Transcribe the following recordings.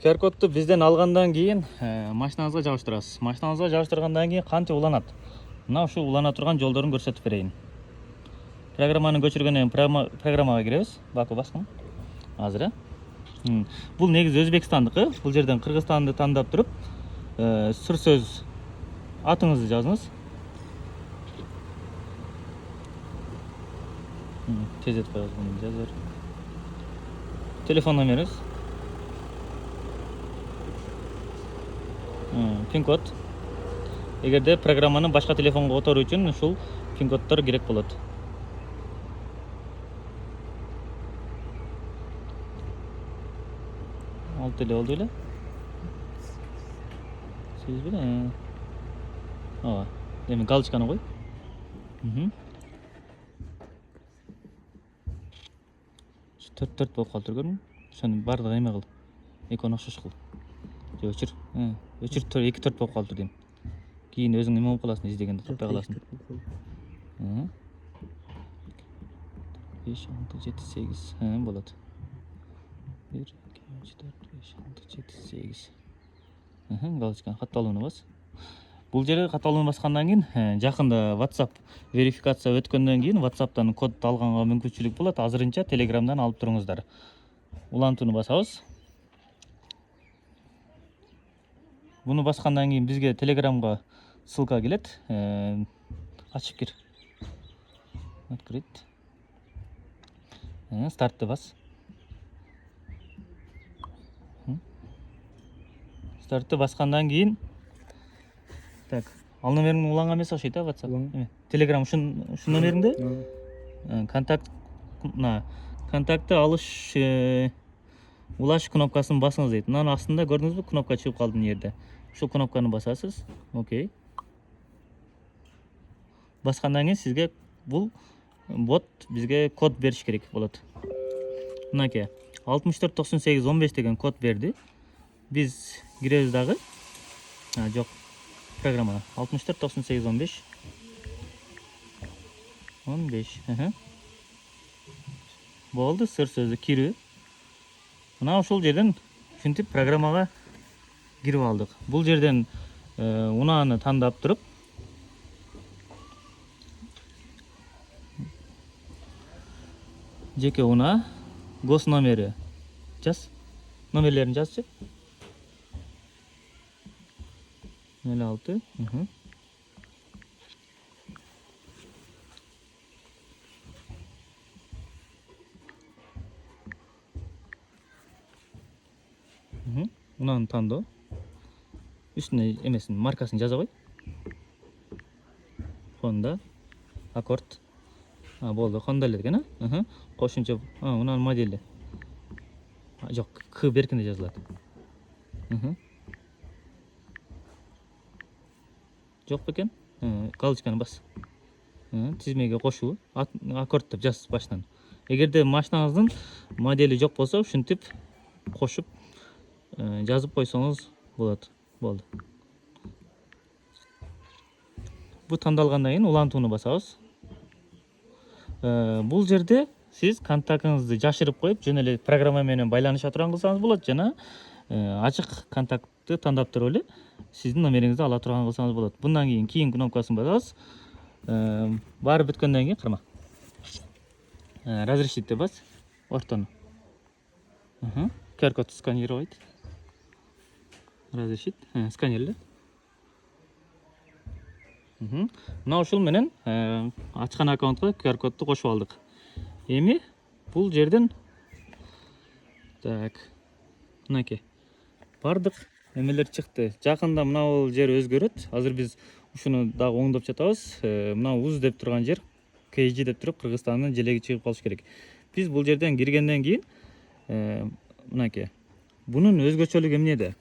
QR кодду бизден алгандан кийин машинаңызга жабыштырасыз. Машинаңызга жабыштыргандан кийин кантип уланат? Мына ушул улана турган жолдорун көрсөтүп берейин. Программаны көчүргөндөн кийин программага киребиз. Баку баскын. Азыр бул негизи Өзбекстандыкы. Бул жерден Кыргызстанды тандап туруп, сүр сөз атыңызды жазыңыз. Тездетип коебуз муну жазыр. Телефон номериңиз. Пин код. Эгерде программаны башка телефонго которуу үчүн ушул пин коддор керек болот. Алты эле болду эле. Сегиз беле? Ооба. Эми галочканы кой. Төрт болуп калды, көрдүңбү? Ошону бардыгы эме кыл. Экөөнү окшош кыл. Өчүр. Өчүр 2-4 болуп калды дейм. Кийин өзүң эме болуп каласың, издегенди таппай каласың. 5, 6, 7, 8 болот. 1, 2, 3, 4, 5, 6, 7, 8. Галочканы катталууну бас. Бул жерге катталууну баскандан кийин жакында WhatsApp верификация өткөндөн кийин WhatsApp'тан код алганга мүмкүнчүлүк болот. Азырынча Telegram'дан алып туруңуздар. Улантууну басабыз. Буну баскандан кийин бизге Telegram'га ссылка келет. Ачып кир. Открыть. Стартты бас. Стартты баскандан кийин так, ал номериң уланган эмес окшойт, WhatsApp. Telegram ушун номериңде контактты алыш улаш кнопкасын басыңыз дейт. Мынанын астында көрдүңүзбү, кнопка чыгып калды мына жерде. Ушул кнопканы басасыз. Окей. Баскандан кийин сизге бул бот бизге код бериш керек болот. Мынакей 649815 деген код берди. Биз киребиз дагы. Жок. Программаны 649815 болду, сыр сөзү кирүү. Мына ушул жерден ушинтип программага кирип алдык. Бул жерден унааны тандап туруп, жеке унаа, гос номери жаз. Номерлерин жазчы. 06. Унааны тандоо. Үстүнө эмесин, маркасын жаза кой. Honda Accord. Болду, Honda эле экен, кошумча унаанын модели. Жок, К беркинде жазылат. Жок бекен? Галочканы бас. Тизмеге кошуу, Accord деп жаз баштан. Эгерде машинаңыздын модели жок болсо, ушинтип кошуп жазып койсоңуз болот. Болду. Бу тандалгандан кийин улантууну басабыз. Бул жерде сиз контактыңызды жашырып коюп, жөн эле программа менен байланыша турган кылсаңыз болот, жана ачык контактты тандап туруп эле сиздин номериңизди ала турган кылсаңыз болот. Bundan кийин кнопкасын басабыз. Баары бүткөндөн кийин карма. Разрешить деп бас. Ортону. QR код сканировать. Разрешить. Сканерле. Мына ушул менен ачкан аккаунтка QR кодду кошуп алдык. Эми бул жерден так, мынакей бардык эмелер чыкты. Жакында мына бул жер өзгөрөт. Азыр биз ушуну дагы оңдоп жатабыз. Мына уз деп турган жер KG деп туруп Кыргызстандын желеги чыгып калыш керек. Биз бул жерден киргенден кийин мынакей бунун өзгөчөлүгү эмнеде?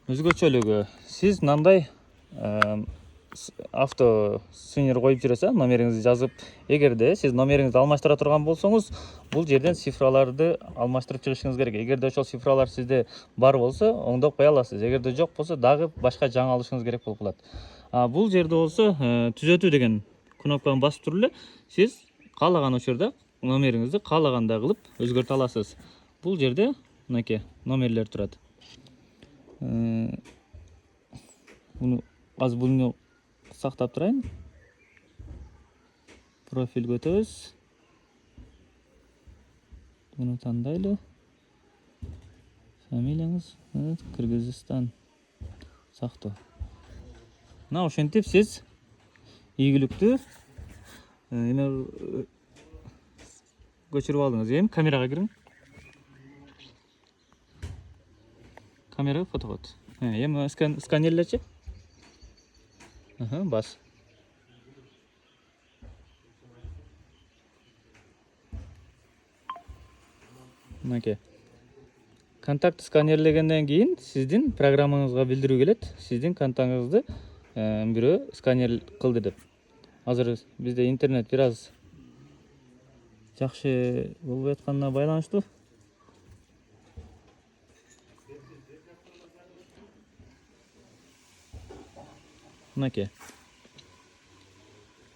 Өзгөчөлүгү сиз мындай авто сүйнөр коюп жүрөсө, номериңизди жазып, эгерде сиз номериңизди алмаштыра турган болсоңуз, бул жерден цифраларды алмаштырып чыгышыңыз керек. Эгерде ошол цифралар сизде бар болсо, оңдоп кое аласыз. Эгерде жок болсо, дагы башка жаңы алышыңыз керек болуп калат. Бул жерде болсо, түзөтүү деген кнопканы басып туруп эле сиз каалаган учурда номериңизди каалагандай кылып өзгөртө аласыз. Бул жерде мынакей номерлер турат. Буну азыр буну сактап турайын. Профиль өтөбүз. Буну тандайлы. Фамилияңыз Кыргызстан. Сактоо. Мына ошентип сиз ийгиликтүү эме көчүрүп алдыңыз. Эми камерага кириң. Камерага фото кот. Эми сканерлечи. Бас. Мынакей. Контакт сканерлегенден кийин сиздин программаңызга билдирүү келет. Сиздин контактыңызды бирөө сканер кылды деп. Азыр бизде интернет бир аз жакшы болбой атканына байланыштуу. Мынакей.